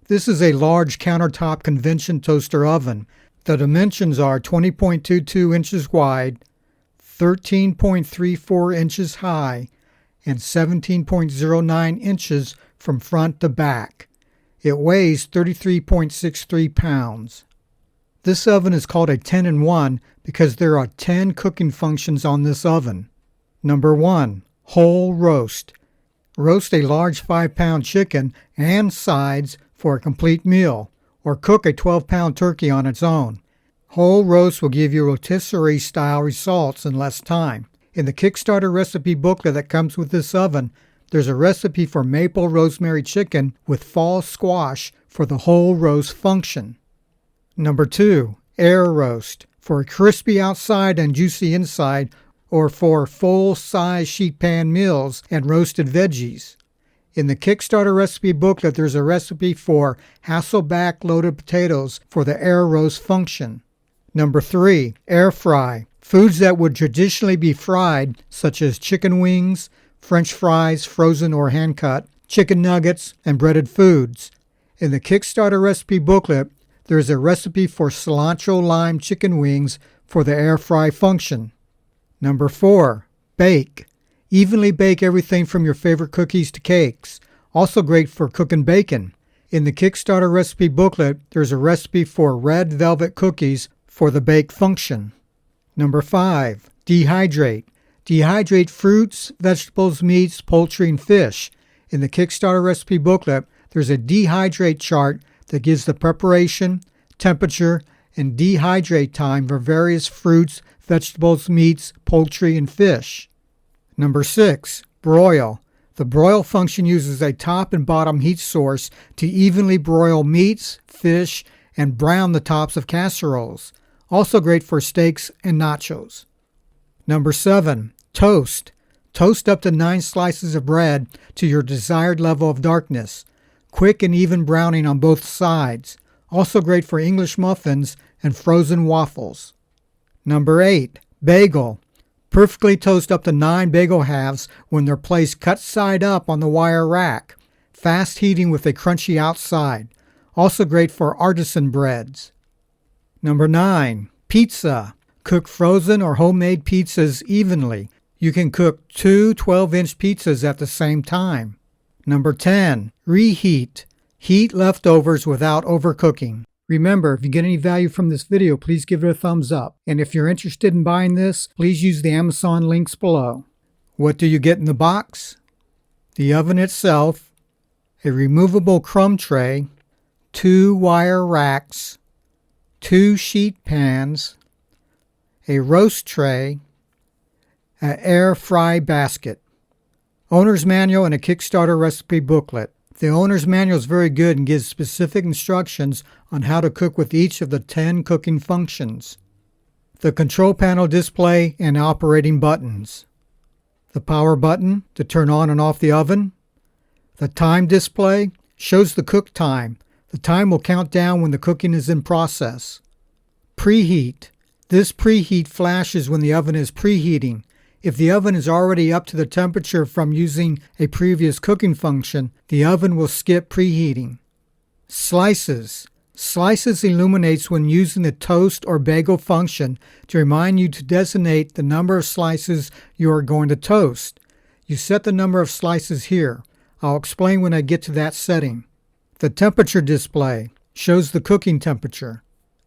This is a large countertop convection toaster oven. The dimensions are 20.22 inches wide, 13.34 inches high, and 17.09 inches from front to back. It weighs 33.63 pounds. This oven is called a 10-in-1 because there are 10 cooking functions on this oven. Number 1. Whole roast. Roast a large 5-pound chicken and sides for a complete meal, or cook a 12-pound turkey on its own. Whole roast will give you rotisserie-style results in less time. In the Kickstarter recipe booklet that comes with this oven, there's a recipe for maple rosemary chicken with fall squash for the whole roast function. Number 2. Air roast. For a crispy outside and juicy inside, or for full-size sheet pan meals and roasted veggies. In the Kickstarter recipe booklet, there's a recipe for Hasselback loaded potatoes for the air roast function. Number 3. Air fry. Foods that would traditionally be fried, such as chicken wings, French fries, frozen or hand-cut, chicken nuggets, and breaded foods. In the Kickstarter recipe booklet, there is a recipe for cilantro lime chicken wings for the air fry function. Number 4. Bake. Evenly bake everything from your favorite cookies to cakes. Also great for cooking bacon. In the Kickstarter recipe booklet, there's a recipe for red velvet cookies for the bake function. Number 5. Dehydrate. Dehydrate fruits, vegetables, meats, poultry, and fish. In the Kickstarter recipe booklet, there's a dehydrate chart that gives the preparation, temperature, and dehydrate time for various fruits, vegetables, meats, poultry, and fish. Number 6. Broil. The broil function uses a top and bottom heat source to evenly broil meats, fish, and brown the tops of casseroles. Also great for steaks and nachos. Number 7. Toast. Toast up to 9 slices of bread to your desired level of darkness. Quick and even browning on both sides. Also great for English muffins and frozen waffles. Number 8. Bagel. Perfectly toast up to 9 bagel halves when they're placed cut side up on the wire rack. Fast heating with a crunchy outside. Also great for artisan breads. Number 9. Pizza. Cook frozen or homemade pizzas evenly. You can cook 2 12-inch pizzas at the same time. Number 10. Reheat. Heat leftovers without overcooking. Remember, if you get any value from this video, please give it a thumbs up. And if you're interested in buying this, please use the Amazon links below. What do you get in the box? The oven itself, a removable crumb tray, 2 wire racks, 2 sheet pans, a roast tray, an air fry basket, owner's manual, and a Kickstarter recipe booklet. The owner's manual is very good and gives specific instructions on how to cook with each of the 10 cooking functions. The control panel display and operating buttons. The power button to turn on and off the oven. The time display shows the cook time. The time will count down when the cooking is in process. Preheat. This preheat flashes when the oven is preheating. If the oven is already up to the temperature from using a previous cooking function, the oven will skip preheating. Slices. Slices illuminates when using the toast or bagel function to remind you to designate the number of slices you are going to toast. You set the number of slices here. I'll explain when I get to that setting. The temperature display shows the cooking temperature.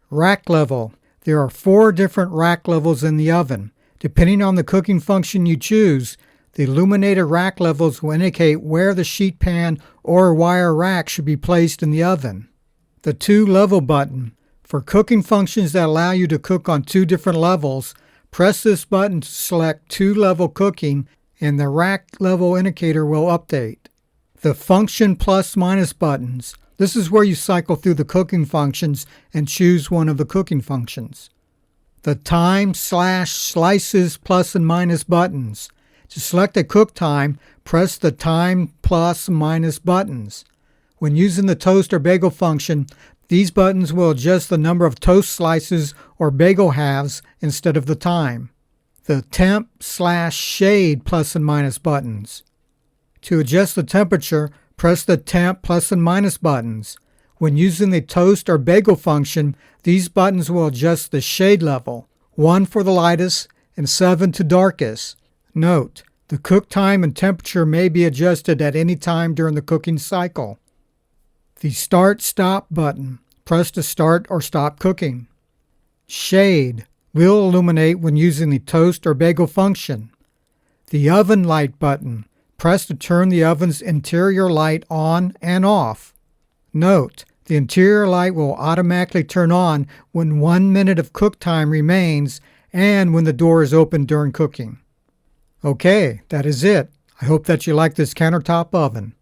Rack level. There are 4 different rack levels in the oven. Depending on the cooking function you choose, the illuminated rack levels will indicate where the sheet pan or wire rack should be placed in the oven. The 2 level button. For cooking functions that allow you to cook on 2 different levels, press this button to select 2 level cooking and the rack level indicator will update. The function plus minus buttons. This is where you cycle through the cooking functions and choose one of the cooking functions. The time/slices plus and minus buttons. To select a cook time, press the time plus minus buttons. When using the toast or bagel function, these buttons will adjust the number of toast slices or bagel halves instead of the time. The temp/shade plus and minus buttons. To adjust the temperature, press the temp plus and minus buttons. When using the toast or bagel function, these buttons will adjust the shade level, 1 for the lightest and 7 to darkest. Note, the cook time and temperature may be adjusted at any time during the cooking cycle. The Start-Stop button. Press to start or stop cooking. Shade will illuminate when using the toast or bagel function. The Oven Light button. Press to turn the oven's interior light on and off. Note, the interior light will automatically turn on when 1 minute of cook time remains and when the door is open during cooking. Okay, that is it. I hope that you like this countertop oven.